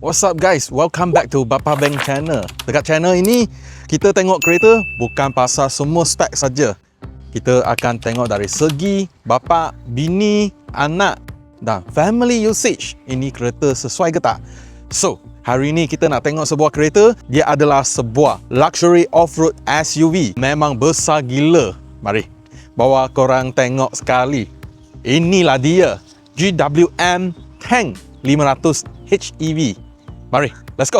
What's up guys? Welcome back to Bapa Beng Channel. Dekat channel ini, kita tengok kereta bukan pasal semua spek saja. Kita akan tengok dari segi bapa, bini, anak dan family usage. Ini kereta sesuai ke tak? So, hari ini kita nak tengok sebuah kereta. Dia adalah sebuah luxury off-road SUV. Memang besar gila. Mari, bawa korang tengok sekali. Inilah dia, GWM Tank 500 HEV. Mari, let's go.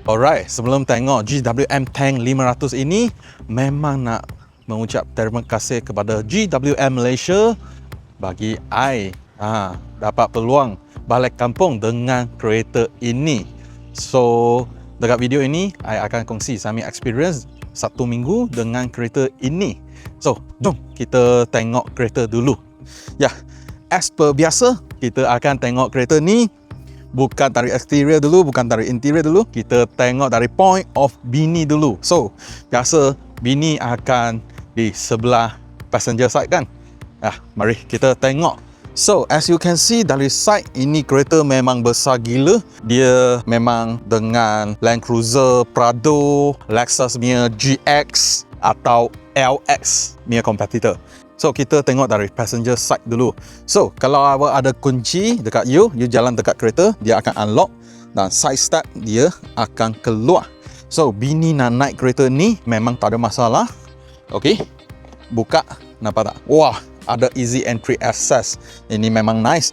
Alright, sebelum tengok GWM Tank 500 ini, memang nak mengucap terima kasih kepada GWM Malaysia bagi I dapat peluang balik kampung dengan kereta ini. So, dekat video ini, I akan kongsi Sami experience 1 minggu dengan kereta ini. So, jom kita tengok kereta dulu. Ya, as per biasa, kita akan tengok kereta ni bukan dari exterior dulu, bukan dari interior dulu. Kita tengok dari point of bini dulu. So, biasa bini akan di sebelah passenger side kan? Mari kita tengok. So, as you can see dari side, ini kereta memang besar gila. Dia memang dengan Land Cruiser Prado, Lexus punya GX atau LX punya competitor. So, kita tengok dari passenger side dulu. So, kalau awak ada kunci dekat you jalan dekat kereta, dia akan unlock dan side step dia akan keluar. So, bini nak naik kereta ni memang tak ada masalah. Okay, buka, nampak tak? Wah, ada easy entry access. Ini memang nice.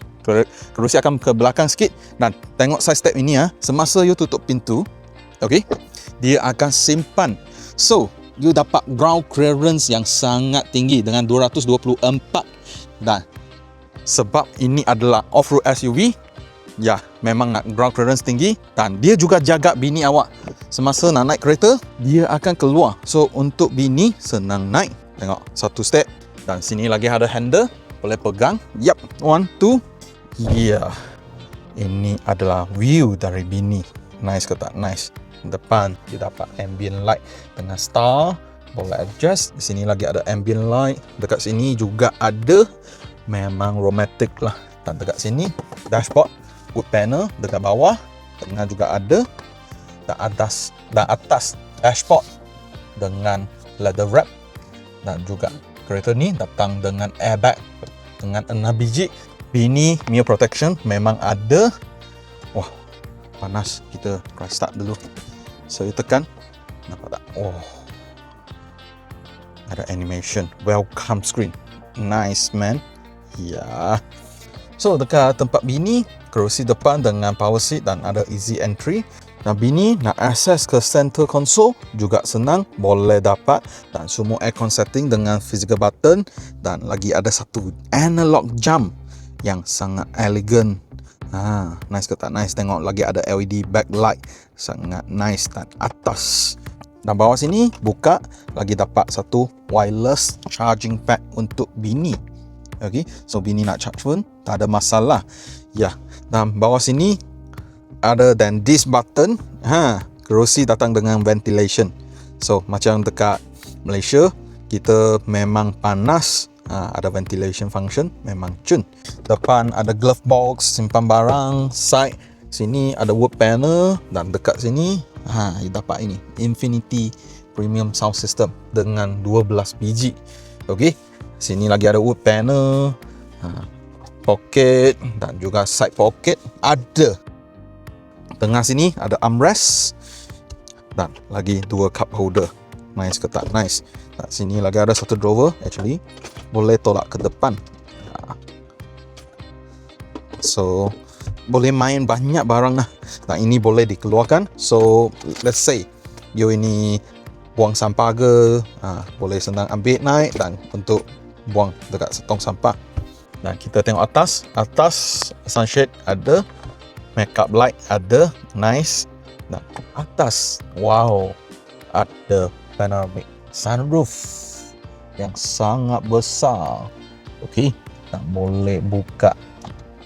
Kerusi akan ke belakang sikit dan tengok side step ini semasa you tutup pintu, okay, dia akan simpan. So, you dapat ground clearance yang sangat tinggi dengan 224 dan sebab ini adalah off-road SUV, ya, memang nak ground clearance tinggi dan dia juga jaga bini awak. Semasa nak naik kereta, dia akan keluar. So, untuk bini senang naik. Tengok, satu step. Dan sini lagi ada handle, boleh pegang. Yap, 1, 2. Ya, ini adalah view dari bini. Nice ke tak? Nice. Depan dia dapat ambient light dengan star, boleh adjust. Di sini lagi ada ambient light. Dekat sini juga ada. Memang romantic lah. Dan dekat sini dashboard, wood panel dekat bawah, tengah juga ada. Dan atas dashboard dengan leather wrap. Dan juga kereta ni datang dengan airbag dengan 6 biji. Bini mirror protection memang ada. Wah, panas. Kita try start dulu. So, you tekan. Nampak tak? Oh, ada animation. Welcome screen. Nice, man. Ya. So, dekat tempat bini, kerusi depan dengan power seat dan ada easy entry. Dan bini nak access ke center console juga senang, boleh dapat. Dan semua aircon setting dengan physical button. Dan lagi ada satu analog jump yang sangat elegan. Nice ke tak? Nice. Tengok lagi ada LED backlight. Sangat nice. Dan atas dan bawah sini buka, lagi dapat satu wireless charging pad untuk bini. Okay, so bini nak charge pun tak ada masalah. Ya, dan bawah sini other than this button, kerusi datang dengan ventilation. So, macam dekat Malaysia, kita memang panas, ada ventilation function, memang cun. Depan ada glove box, simpan barang. Side sini ada wood panel dan dekat sini, dapat ini Infinity Premium Sound System dengan 12 biji. Okay, sini lagi ada wood panel, pocket dan juga side pocket ada. Tengah sini ada armrest dan lagi 2 cup holder. Nice ke tak? Nice. Dan sini lagi ada satu drawer, actually boleh tolak ke depan. So, boleh main banyak barang lah. Dan ini boleh dikeluarkan. So, let's say you ini buang sampah ke, boleh senang ambil naik dan untuk buang dekat tong sampah. Dan kita tengok atas. Atas sunshade ada, makeup light ada, nice. Dan atas, wow, ada panoramic sunroof yang sangat besar. Okay, tak boleh buka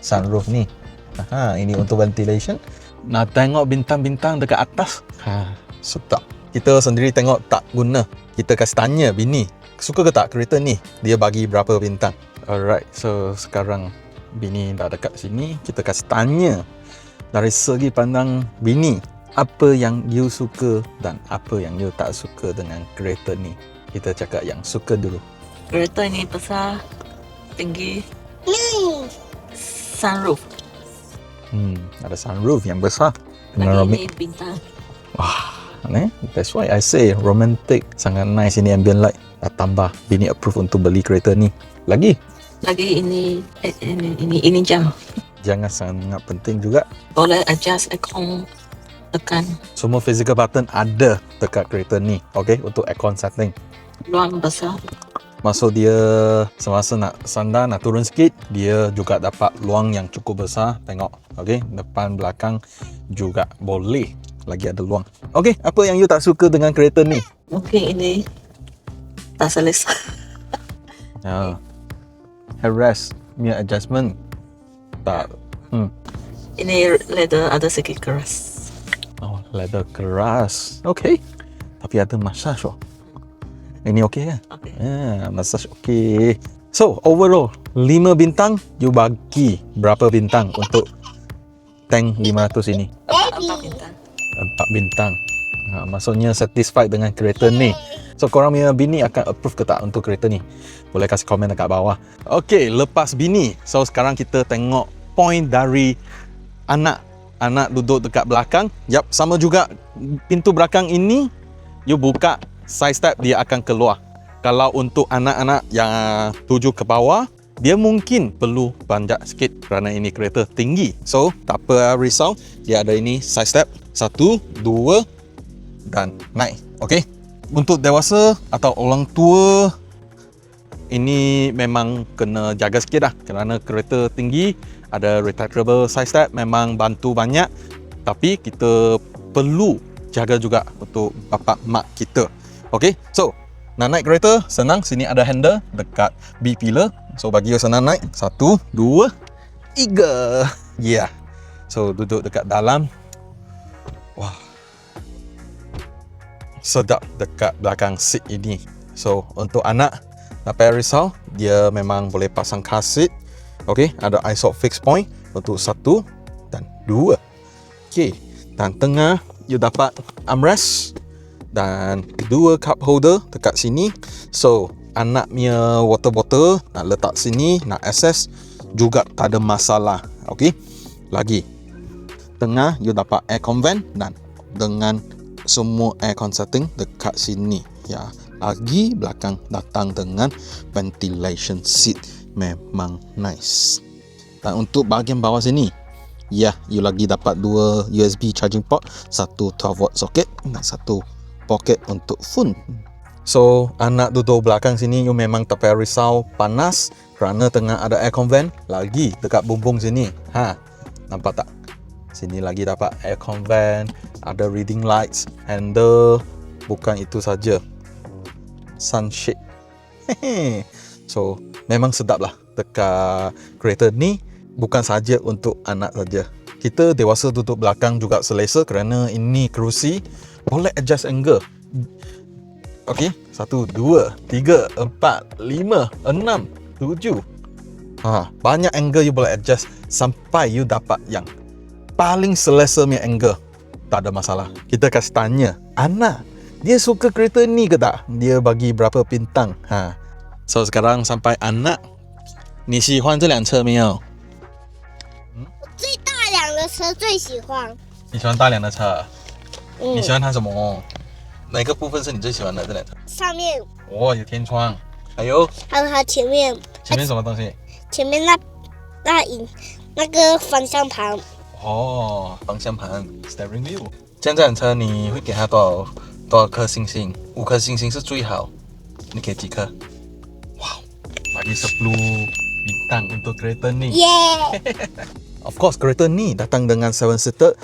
sunroof ni. Ini untuk ventilation. nak tengok bintang-bintang dekat atas. Sedap. Kita sendiri tengok tak guna. Kita kasih tanya bini, suka ke tak kereta ni? Dia bagi berapa bintang. Alright, so sekarang bini dah dekat sini. Kita kasih tanya dari segi pandang bini, apa yang you suka dan apa yang you tak suka dengan kereta ni. Kita cakap yang suka dulu. Kereta ini besar, tinggi, sunroof. Ada sunroof yang besar. Lagi Panoramik. ini bintang. That's why I say romantic, sangat nice ini ambient light. Dah tambah bini approve untuk beli kereta ni. Lagi Ini jam. jangan sangat penting juga, Boleh adjust aircon tekan. semua physical button ada dekat kereta ni. Okay, untuk aircon setting. Ruang besar. Maksud dia semasa nak sandar, nak turun sikit, dia juga dapat luang yang cukup besar. Tengok, okay, depan belakang juga boleh lagi ada luang. Okay, apa yang you tak suka dengan kereta ni? Mungkin ini tak selesa. Headrest punya adjustment tak. Ini leather ada sedikit keras. Oh, leather keras. Okay, tapi ada massage. Ini okay kan? Okay. Massage okay. So, overall 5 bintang, you bagi berapa bintang untuk tank 500 ini? 4 bintang. 4 bintang. Maksudnya satisfied dengan kereta ni. So, korang punya bini akan approve ke tak untuk kereta ni? Boleh kasih komen dekat bawah. Okay, lepas bini. So, sekarang kita tengok point dari anak. Anak duduk dekat belakang. Yap, sama juga. Pintu belakang ini, you buka, side step dia akan keluar. Kalau untuk anak-anak yang tuju ke bawah, dia mungkin perlu panjat sikit kerana ini kereta tinggi. So, tak apa risau. Dia ada ini side step. 1, 2 dan naik. Okay. Untuk dewasa atau orang tua, ini memang kena jaga sikit dah. Kerana kereta tinggi, ada retractable side step, memang bantu banyak. Tapi kita perlu jaga juga untuk bapak mak kita. Okay. So, nak naik kereta, senang. Sini ada handle dekat B-pillar. So, bagi you senang naik. 1, 2, 3. Yeah. So, duduk dekat dalam. Wah. Sedap dekat belakang seat ini. So, untuk anak, tak payah risau. Dia memang boleh pasang car seat. Okay. Ada ISOP fixed point untuk 1 dan 2. Okay. Dan tengah, you dapat armrest. Dan 2 cup holder dekat sini. So, anak punya water bottle nak letak sini, nak access juga tak ada masalah. Okay. Lagi tengah, you dapat aircon vent dan dengan semua aircon setting dekat sini. Ya, lagi belakang datang dengan ventilation seat. Memang nice. Dan untuk bahagian bawah sini, ya, you lagi dapat 2 USB charging port, 1 12 watt socket dan 1 pocket untuk phone. So, anak duduk belakang sini, you memang tak payah risau panas kerana tengah ada aircon vent. Lagi dekat bumbung sini. Nampak tak? Sini lagi dapat aircon vent, ada reading lights, handle. Bukan itu saja, sunshade. So, memang sedap lah dekat kereta ni. Bukan saja untuk anak saja. Kita dewasa duduk belakang juga selesa kerana ini kerusi boleh adjust angle. Okay, 1, 2, 3, 4, 5, 6, 7. Banyak angle you boleh adjust sampai you dapat yang paling selesa punya angle. Tak ada masalah. Kita kasih tanya anak, dia suka kereta ni ke tak? Dia bagi berapa bintang? So, sekarang sampai anak. 你喜欢这辆车没有？最大辆的车最喜欢。你喜欢大辆的车？你喜嗯，欢它什么？哪个部分是你最喜欢的这辆车？上面哦，有天窗，还有还有它前面什么东西？前面那个方向盘，哦，方向盘 （steering wheel）。这辆车你会给它多少颗星星？5颗星星是最好。你给几颗？哇，bagi 10 bintang untuk kereta ni. 耶！ Of course, kereta ni datang dengan 7-seater.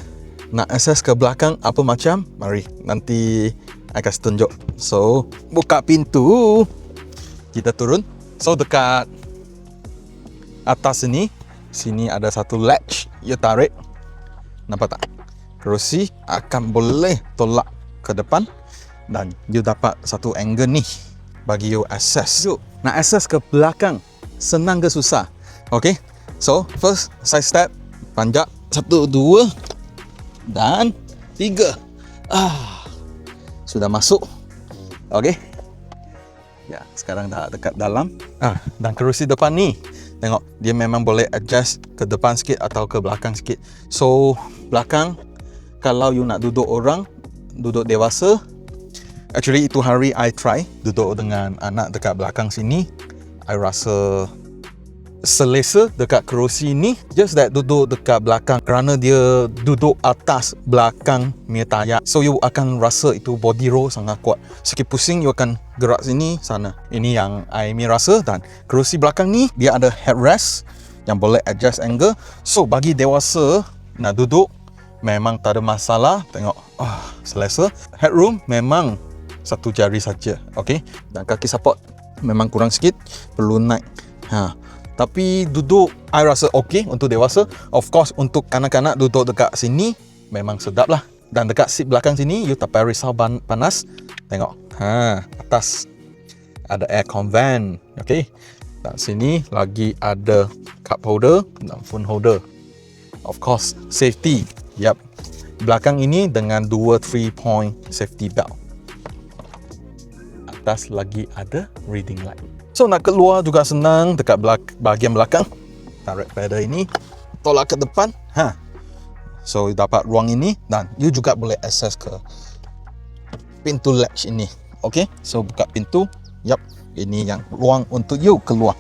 Nak akses ke belakang apa macam? Mari, nanti I kasih tunjuk. So, buka pintu. Kita turun. So, dekat atas sini ada satu latch. You tarik. Nampak tak? kerusi akan boleh tolak ke depan dan you dapat satu angle ni bagi you access. You nak access ke belakang senang ke susah? Okay, so first side step, panjat 1, 2 dan 3. Sudah masuk. Okay, ya, sekarang dah dekat dalam. Dan kerusi depan ni, tengok dia memang boleh adjust ke depan sikit atau ke belakang sikit. So belakang, kalau you nak duduk orang, duduk dewasa, actually itu hari I try duduk dengan anak dekat belakang sini, I rasa selesa dekat kerusi ni. Just that duduk dekat belakang kerana dia duduk atas belakang punya tayar, so you akan rasa itu body roll sangat kuat. Sikit pusing you akan gerak sini sana. Ini yang I rasa. Dan kerusi belakang ni dia ada headrest yang boleh adjust angle. So bagi dewasa nak duduk memang tak ada masalah. Tengok, selesa. Headroom memang satu jari saja. Okay, dan kaki support memang kurang sikit, perlu naik. Tapi duduk I rasa okey untuk dewasa. Of course untuk kanak-kanak duduk dekat sini memang sedap lah. Dan dekat seat belakang sini you tak payah risau panas. Tengok, atas ada aircon vent. Okay, dan sini lagi ada cup holder dan phone holder. Of course safety. Yap, belakang ini dengan 2 3-point safety belt. Atas lagi ada reading light. So nak keluar juga senang dekat bahagian belakang. Tarik pedal ini, tolak ke depan. So you dapat ruang ini dan you juga boleh access ke pintu latch ini. Okay, so buka pintu. Yap, ini yang ruang untuk you keluar.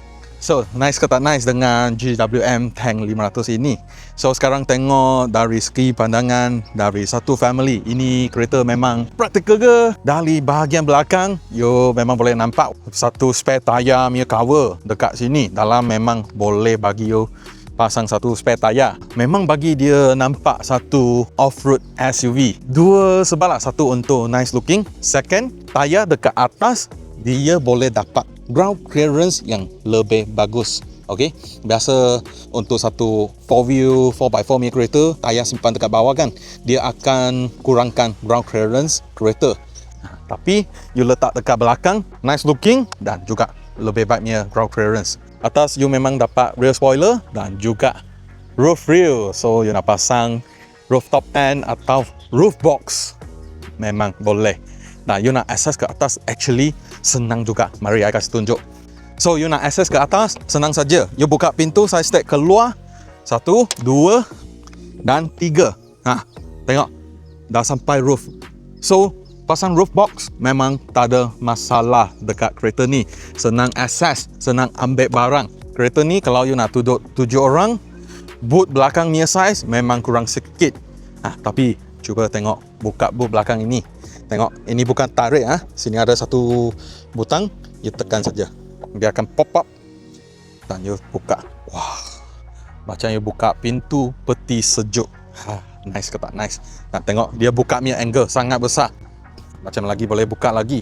So nice ke tak nice dengan GWM Tank 500 ini? So sekarang tengok dari segi pandangan dari satu family, ini kereta memang praktikal ke? Dari bahagian belakang you memang boleh nampak satu spare tayar punya cover dekat sini. Dalam memang boleh bagi you pasang satu spare tayar. Memang bagi dia nampak satu off-road SUV. Dua sebab lah, satu untuk nice looking, second tayar dekat atas dia boleh dapat ground clearance yang lebih bagus. Okay, biasa untuk satu 4-wheel 4x4 punya kereta, tayar simpan dekat bawah kan, dia akan kurangkan ground clearance kereta. Tapi you letak dekat belakang, nice looking dan juga lebih baiknya ground clearance. Atas you memang dapat rear spoiler dan juga roof rail. So you nak pasang rooftop end atau roof box memang boleh. Nah, you nak access ke atas actually senang juga. Mari I kasih tunjuk. So you nak access ke atas senang saja. You buka pintu, side step keluar. 1, 2 dan 3. Tengok dah sampai roof. So pasang roof box memang tak ada masalah dekat kereta ni. Senang access, senang ambil barang. Kereta ni kalau you nak duduk 7 orang, boot belakang punya size memang kurang sikit. Tapi cuba tengok buka boot belakang ini. Tengok, ini bukan tarik. Sini ada satu butang, you tekan saja, dia akan pop up dan you buka. Wah, macam you buka pintu peti sejuk. Nice ke tak nice? Nah, tengok dia buka punya angle sangat besar. Macam lagi boleh buka lagi.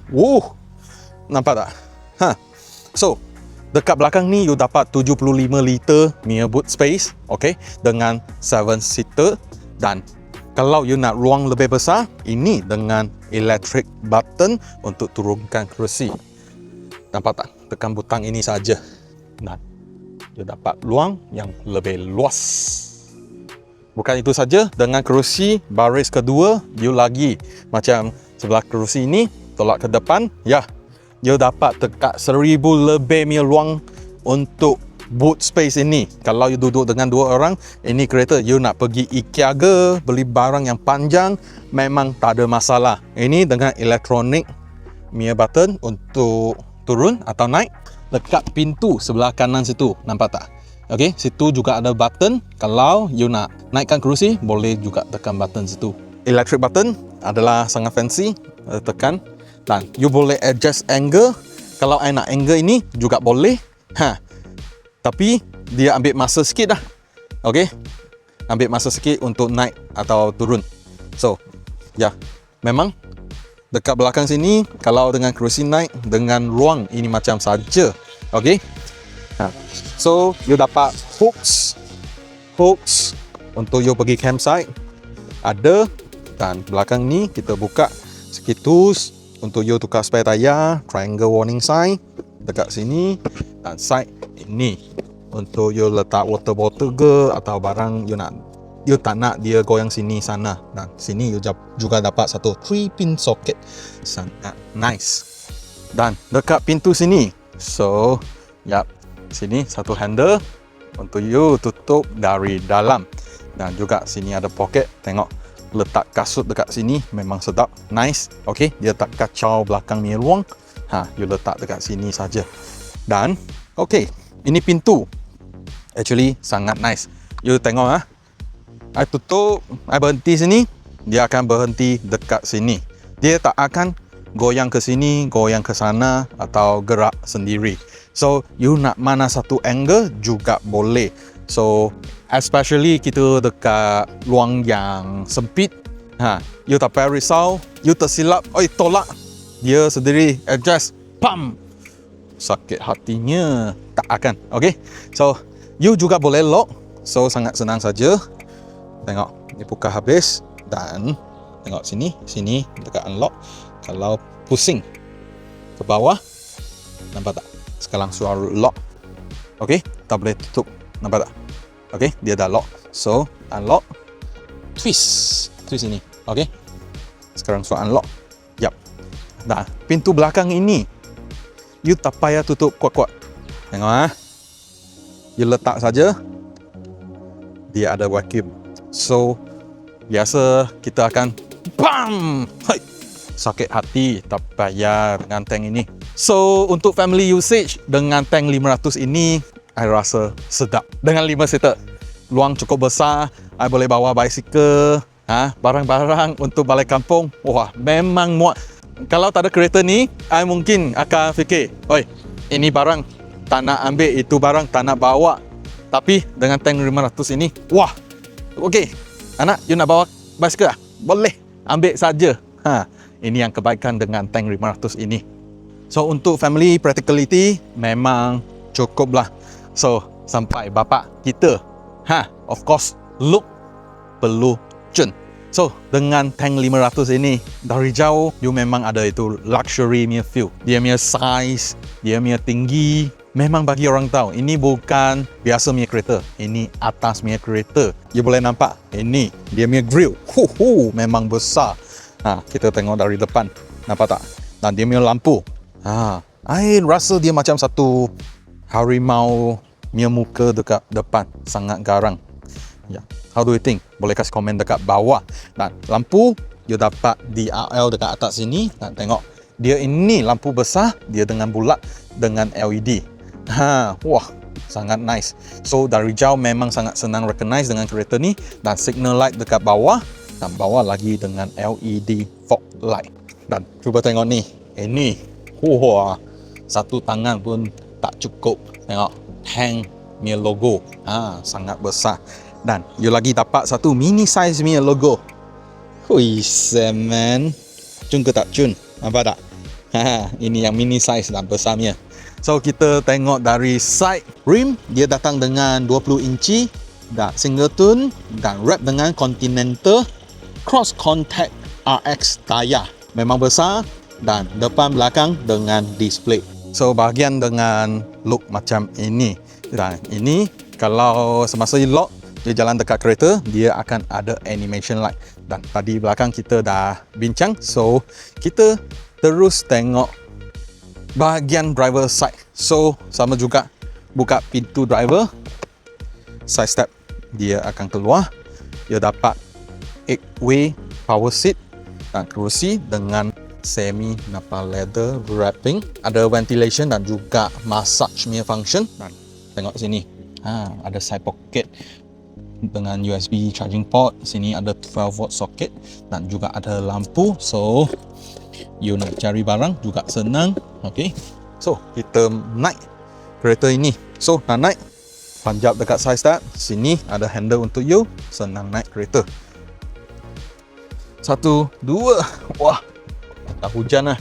Nampak tak? So dekat belakang ni you dapat 75 liter punya boot space. Okay, dengan 7 seater. Dan kalau you nak ruang lebih besar, ini dengan electric button untuk turunkan kerusi. Nampak tak? Tekan butang ini saja dan you dapat ruang yang lebih luas. Bukan itu saja, dengan kerusi baris kedua, you lagi macam sebelah kerusi ini, tolak ke depan, you dapat dekat 1000 lebih punya ruang untuk boot space ini. Kalau you duduk dengan 2 orang, ini kereta you nak pergi IKEA ke, beli barang yang panjang, memang tak ada masalah. Ini dengan elektronik punya button untuk turun atau naik. Dekat pintu sebelah kanan situ, nampak tak? Okay, situ juga ada button. Kalau you nak naikkan kerusi, boleh juga tekan button situ. Electric button adalah sangat fancy, tekan. Dan you boleh adjust angle. Kalau I nak angle ini juga boleh. Tapi dia ambil masa sikit dah. Okay, ambil masa sikit untuk naik atau turun. So memang dekat belakang sini, kalau dengan kerusi naik dengan ruang ini macam saja. Okay, so you dapat hooks untuk you pergi campsite. ada. Dan belakang ni kita buka sekitus untuk you tukar spare tayar, triangle warning sign dekat sini, dan side ini untuk you letak water bottle ke atau barang you tak nak dia goyang sini sana. Dan sini you juga dapat satu 3-pin socket, sangat nice. Dan dekat pintu sini, so sini satu handle untuk you tutup dari dalam. Dan juga sini ada pocket, tengok letak kasut dekat sini memang sedap, nice. Okey, dia tak kacau belakang ni ruang. You letak dekat sini saja. Dan okey, ini pintu actually sangat nice. You tengok I tutup, I berhenti sini, dia akan berhenti dekat sini. Dia tak akan goyang ke sini, goyang ke sana atau gerak sendiri. So you nak mana satu angle juga boleh. So especially kita dekat ruang yang sempit, you tak payah risau, you tersilap, tolak, dia sendiri adjust, pam, sakit hatinya tak akan. Okay, so you juga boleh lock, so sangat senang saja. Tengok, ni buka habis, dan tengok sini dekat unlock. Kalau pusing ke bawah, nampak tak? Sekarang suara lock. Okay, tak boleh tutup, nampak tak? Okay, dia dah lock. So unlock, twist ini. Okay, sekarang suara unlock. Yap. Nah, pintu belakang ini you tak payah tutup kuat-kuat. Tengok you letak saja, dia ada vacuum. So biasa kita akan bam, sakit hati, tak payah dengan tank ini. So untuk family usage dengan tank 500 ini, I rasa sedap. Dengan 5 seater, luang cukup besar, I boleh bawa bicycle, barang-barang untuk balik kampung. Wah, memang muat. Kalau tak ada kereta ni, I mungkin akan fikir, oi, ini barang tak nak ambil, itu barang tak nak bawa. Tapi dengan tank 500 ini, wah, okey, anak, you nak bawa bicycle? Boleh, ambil saja. Ini yang kebaikan dengan tank 500 ini. So untuk family practicality memang cukup lah. So sampai bapak kita, of course look perlu cun. So dengan tank 500 ini, dari jauh you memang ada itu luxury punya feel. Dia punya size, dia punya tinggi, memang bagi orang tahu ini bukan biasa punya kereta, ini atas punya kereta. You boleh nampak, ini dia punya grill, memang besar. Kita tengok dari depan, nampak tak? Dan dia punya lampu, I rasa dia macam satu harimau punya muka dekat depan, sangat garang. How do you think? Boleh kasih komen dekat bawah. Dan lampu, you dapat DRL dekat atas sini. Dan tengok, dia ini lampu besar, dia dengan bulat, dengan LED. Wah, sangat nice. So dari jauh memang sangat senang recognize dengan kereta ni. Dan signal light dekat bawah, dan bawah lagi dengan LED fog light. Dan cuba tengok ni, ini, wah, satu tangan pun tak cukup. Tengok, tank punya logo, sangat besar. Dan you lagi dapat satu mini size punya logo. Hui semen, cun ke tak cun? Nampak tak? Ini yang mini size dan besarnya. So kita tengok dari side rim, dia datang dengan 20 inci dan singleton dan wrap dengan Continental cross contact RX tayar. Memang besar, dan depan belakang dengan display. So bahagian dengan look macam ini. Dan ini kalau semasa you lock, dia jalan dekat kereta, dia akan ada animation light. Dan tadi belakang kita dah bincang, so kita terus tengok bahagian driver side. So sama juga, buka pintu driver, side step dia akan keluar. Dia dapat 8-way power seat dan kerusi dengan semi napa leather wrapping, ada ventilation dan juga massage punya function. Dan tengok sini, ada side pocket dengan USB charging port. Sini ada 12 volt socket dan juga ada lampu. So you nak cari barang juga senang. Okay, so kita naik kereta ini. So nak naik, panjat dekat side step. Sini ada handle untuk you, senang naik kereta. 1, 2, wah, dah hujan lah.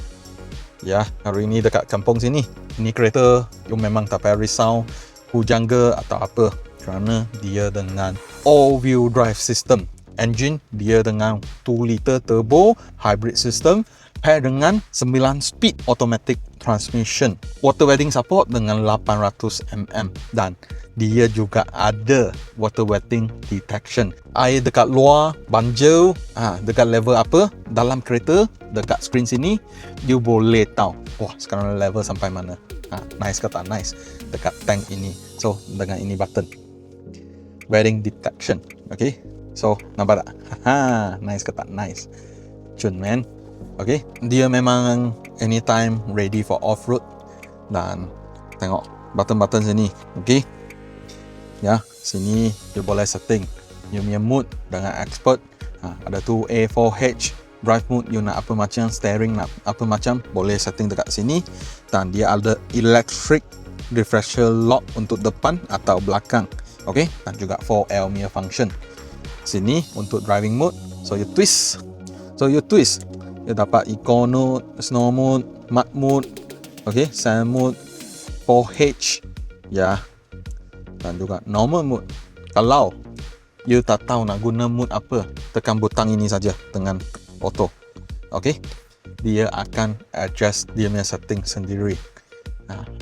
Ya, hari ini dekat kampung sini, ini kereta you memang tak payah risau hujan ke atau apa, kerana dia dengan all-wheel drive system, engine dia dengan 2 liter turbo hybrid system pair dengan 9 speed automatic transmission. Water wetting support dengan 800 mm dan dia juga ada water wetting detection. Air dekat luar banjir, dekat level apa dalam kereta, dekat screen sini you boleh tahu wah sekarang level sampai mana. Nice ke tak nice dekat tank ini. So dengan ini button wetting detection. Okay, so nampak tak? Nice ke tak nice? Cun man. Okay, dia memang anytime ready for off-road. Dan tengok button-button sini. Okay, ya, sini you boleh setting you punya mood dengan expert. Ada tu A4H drive mode, you nak apa macam, steering nak apa macam, boleh setting dekat sini. Dan dia ada electric differential lock untuk depan atau belakang. Okay, dan juga 4L punya function. Sini untuk driving mode, so you twist. You dapat Eco mode, Snow mode, Mud mode, okay, Sand mode, 4H, ya, dan juga Normal mode. Kalau you tak tahu nak guna mode apa, tekan butang ini saja dengan auto, okay, dia akan adjust dia punya setting sendiri.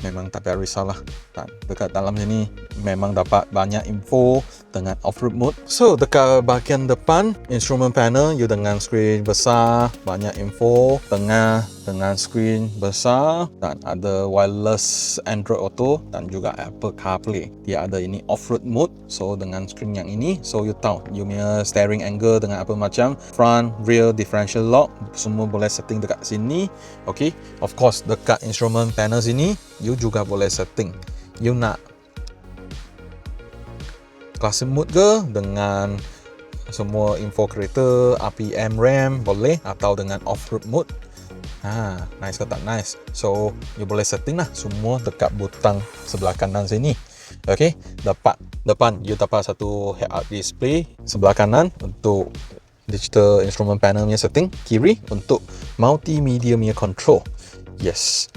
Memang tak payah risaulah. Dan dekat dalam sini memang dapat banyak info dengan off-road mode. So dekat bahagian depan instrument panel you dengan skrin besar, banyak info. Tengah dengan skrin besar dan ada wireless Android Auto dan juga Apple CarPlay. Dia ada ini off-road mode. So dengan skrin yang ini, so you tahu you punya steering angle dengan apa macam, front, rear, differential lock, semua boleh setting dekat sini. Okay, of course dekat instrument panel sini you juga boleh setting you nak classic mode ke dengan semua info kereta, RPM, RAM boleh, atau dengan off-road mode. Nice ke tak nice? So you boleh setting lah semua dekat butang sebelah kanan sini. Okay, depan you dapat satu head-up display, sebelah kanan untuk digital instrument panel punya setting, kiri untuk multimedia punya control. Yes,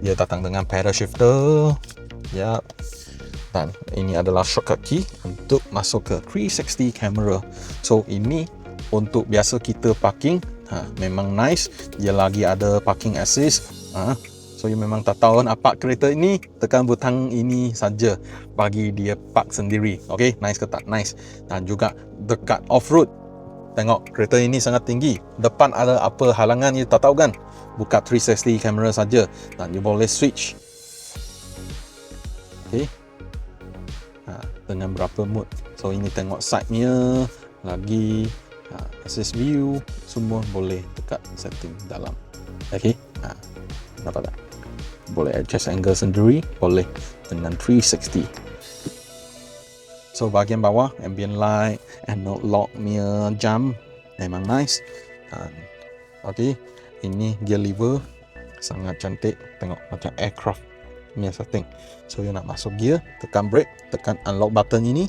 dia datang dengan pedal shifter. Yap. Dan ini adalah shortcut key untuk masuk ke 360 camera. So ini untuk biasa kita parking, memang nice. Dia lagi ada parking assist. So you memang tak tahu nak park kereta ini, tekan butang ini saja bagi dia park sendiri. Okay, nice ke tak nice? Dan juga dekat off-road, tengok kereta ini sangat tinggi. Depan ada apa halangan you tak tahu kan? Buka 360 camera saja dan you boleh switch. Okay, dengan berapa mode. So ini tengok side nya lagi, assist view, semua boleh dekat setting dalam. Okay, nampak tak? Boleh adjust angle sendiri, boleh dengan 360. So bahagian bawah ambient light, anode lock punya jam memang nice. Okay, ini gear lever sangat cantik, tengok macam aircraft punya setting. So you nak masuk gear, tekan brake, tekan unlock button ini,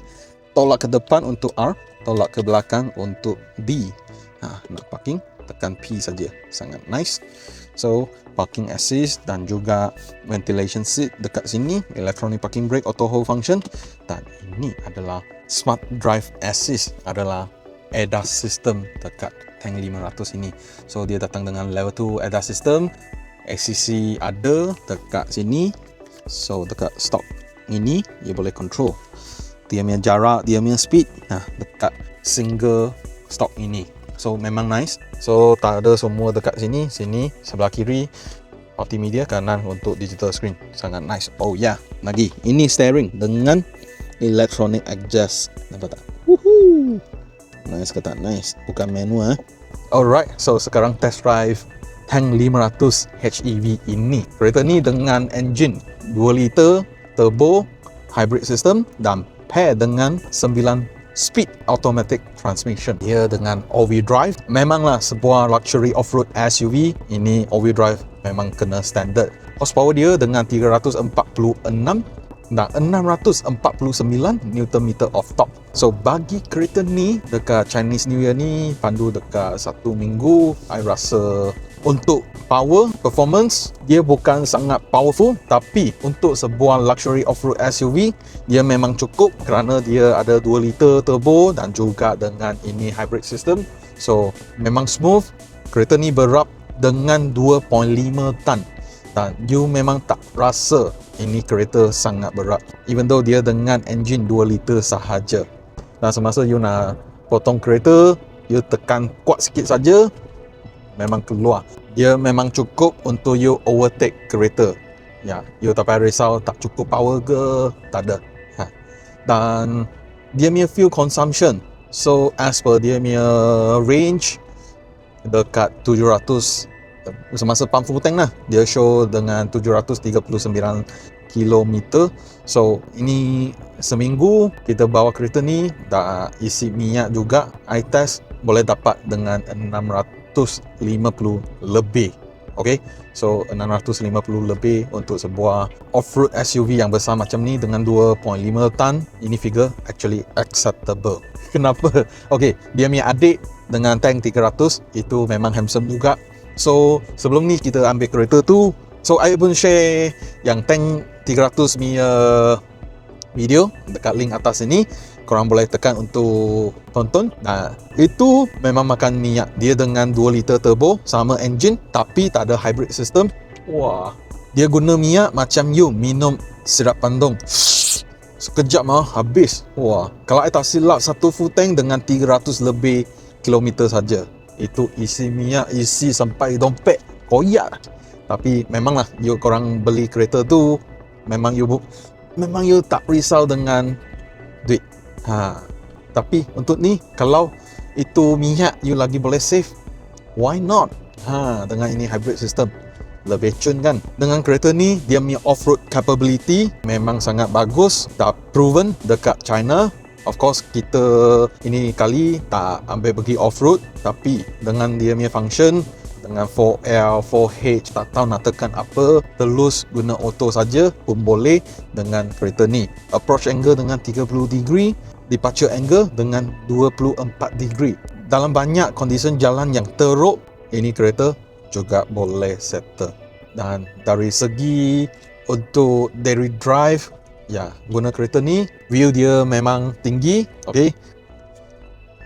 tolak ke depan untuk R, tolak ke belakang untuk D. Nak parking, tekan P saja, sangat nice. So parking assist dan juga ventilation seat dekat sini, electronic parking brake, auto hold function. Dan ini adalah smart drive assist, adalah ADAS system dekat Tank 500 ini. So dia datang dengan level 2 ADAS system. ACC ada dekat sini. So dekat stock ini you boleh control dia punya jarak, dia punya speed dekat single stock ini. So memang nice. So tak ada semua dekat sini sebelah kiri multimedia, kanan untuk digital screen, sangat nice. Oh ya, lagi ini steering dengan electronic adjust, nampak tak? Woohoo, nice ke tak nice? Bukan manual. Alright, so sekarang test drive Tank 500 HEV ini. Kereta ni dengan engine 2 liter turbo hybrid system dan pair dengan 9 speed automatic transmission. Dia dengan all-wheel drive. Memanglah sebuah luxury off-road SUV, ini all-wheel drive memang kena standard. Horsepower dia dengan 346 dan 649 Nm of torque. So bagi kereta ni dekat Chinese New Year ni, pandu dekat 1 minggu, I rasa untuk power, performance, dia bukan sangat powerful, tapi untuk sebuah luxury off-road SUV, dia memang cukup kerana dia ada 2 liter turbo dan juga dengan ini hybrid system. So memang smooth. Kereta ni berap dengan 2.5 tan dan you memang tak rasa ini kereta sangat berat, even though dia dengan enjin 2 liter sahaja. Dan semasa you nak potong kereta, you tekan kuat sikit saja, memang keluar. Dia memang cukup untuk you overtake kereta. Ya, you tak payah risau tak cukup power ke, tak ada. Dan dia punya fuel consumption, so as per dia punya range dekat 700, semasa pump full tank lah, dia show dengan 739 km. So ini seminggu kita bawa kereta ni, dah isi minyak juga, I test boleh dapat dengan 650 lebih. Okay, so 650 lebih untuk sebuah off-road SUV yang besar macam ni dengan 2.5 tan, ini figure actually acceptable. Kenapa? Okay, dia punya adik dengan tank 300 itu memang handsome juga. So sebelum ni kita ambil kereta tu, so I pun share yang tank 300 punya video dekat link atas ini, korang boleh tekan untuk tonton. Nah, itu memang makan minyak. Dia dengan 2 liter turbo, sama engine, tapi tak ada hybrid system. Wah, dia guna minyak macam you minum sirap pandung. Sekejap habis. Wah, kalau I tak silap, satu full tank dengan 300 lebih kilometer saja. Itu isi minyak, isi sampai dompet koyak. Tapi memanglah, you korang beli kereta tu, memang you tak risau dengan duit. Tapi untuk ni, kalau itu minyak you lagi boleh save, why not? Dengan ini hybrid system, lebih cun kan? Dengan kereta ni, dia punya off-road capability memang sangat bagus, dah proven dekat China. Of course, kita ini kali tak ambil pergi off-road, tapi dengan dia punya function, dengan 4L, 4H, tak tahu nak tekan apa, terus guna auto saja pun boleh dengan kereta ni. Approach angle dengan 30 degree, departure angle dengan 24 degree. Dalam banyak condition jalan yang teruk, ini kereta juga boleh settle. Dan dari segi untuk daily drive, ya, guna kereta ni, view dia memang tinggi, okay,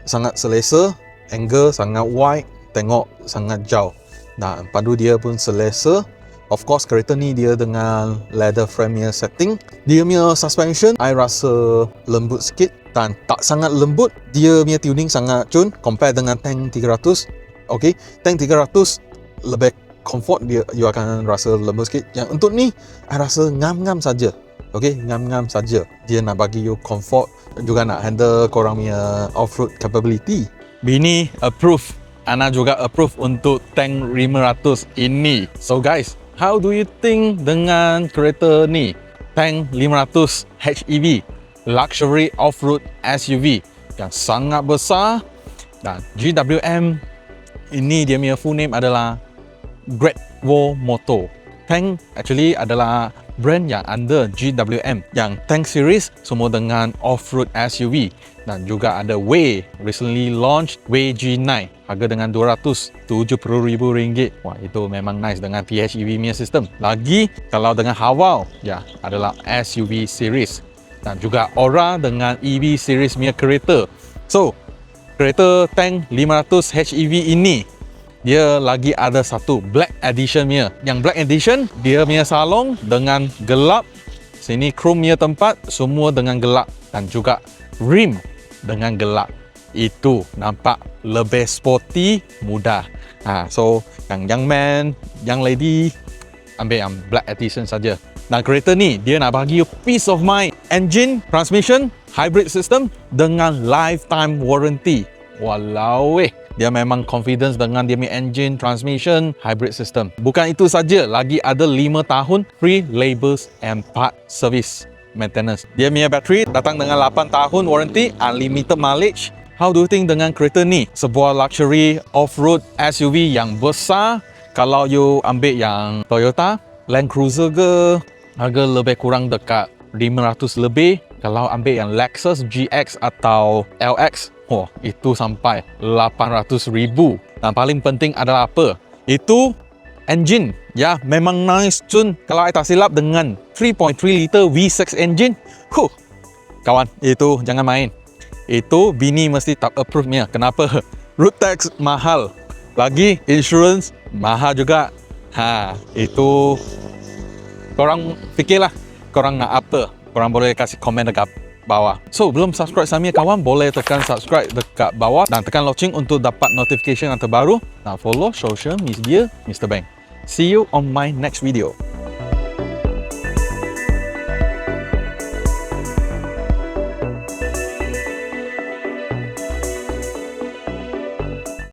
sangat selesa, angle sangat wide, tengok sangat jauh. Nah, padu dia pun selesa. Of course, kereta ni dia dengan leather frame setting. Dia punya suspension, I rasa lembut sikit dan tak sangat lembut. Dia punya tuning sangat cun compare dengan tank 300. Okay, tank 300 lebih comfort, dia you akan rasa lembut sikit. Yang untuk ni, I rasa ngam-ngam saja. Okay, ngam-ngam saja. Dia nak bagi you comfort, juga nak handle korang punya off-road capability. Bini approve. Ana juga approve untuk tank 500 ini. So guys, how do you think dengan kereta ni? Tank 500 HEV, luxury off-road SUV yang sangat besar, dan GWM ini dia punya full name adalah Great Wall Motor. Tank actually adalah brand yang under GWM. Yang tank series semua dengan off-road SUV, dan juga ada Way, recently launched Way G9, harga dengan RM270,000. Wah, itu memang nice dengan PHEV punya sistem. Lagi kalau dengan Haval, ya, adalah SUV series, dan juga Aura dengan EV series punya kereta. So kereta tank 500 HEV ini, dia lagi ada satu Black Edition punya. Yang Black Edition, dia punya salon dengan gelap, sini chrome punya tempat semua dengan gelap, dan juga rim dengan gelap. Itu nampak lebih sporty, mudah. So yang young man, young lady, ambil yang Black Edition saja. Dan kereta ni dia nak bagi you peace of mind. Engine, transmission, hybrid system dengan lifetime warranty. Walau dia memang confidence dengan dia punya engine, transmission, hybrid system. Bukan itu saja, lagi ada 5 tahun free labels and part service maintenance. Dia punya battery datang dengan 8 tahun warranty, unlimited mileage. How do you think dengan kereta ni? Sebuah luxury off-road SUV yang besar. Kalau you ambil yang Toyota Land Cruiser ke, harga lebih kurang dekat 500 lebih. Kalau ambil yang Lexus GX atau LX, itu sampai 800,000. Dan paling penting adalah apa? Itu engine. Ya, memang nice cun. Kalau saya tak silap dengan 3.3 liter V6 engine, kawan, itu jangan main. Itu bini mesti tak approve-nya. Kenapa? Road tax mahal. Lagi insurance mahal juga. Itu korang fikirlah, korang nak apa? Korang boleh kasih komen dekat bawah. So, belum subscribe Samia kawan, boleh tekan subscribe dekat bawah dan tekan lonceng untuk dapat notification yang terbaru. Dan follow social media Mr. Bang. See you on my next video.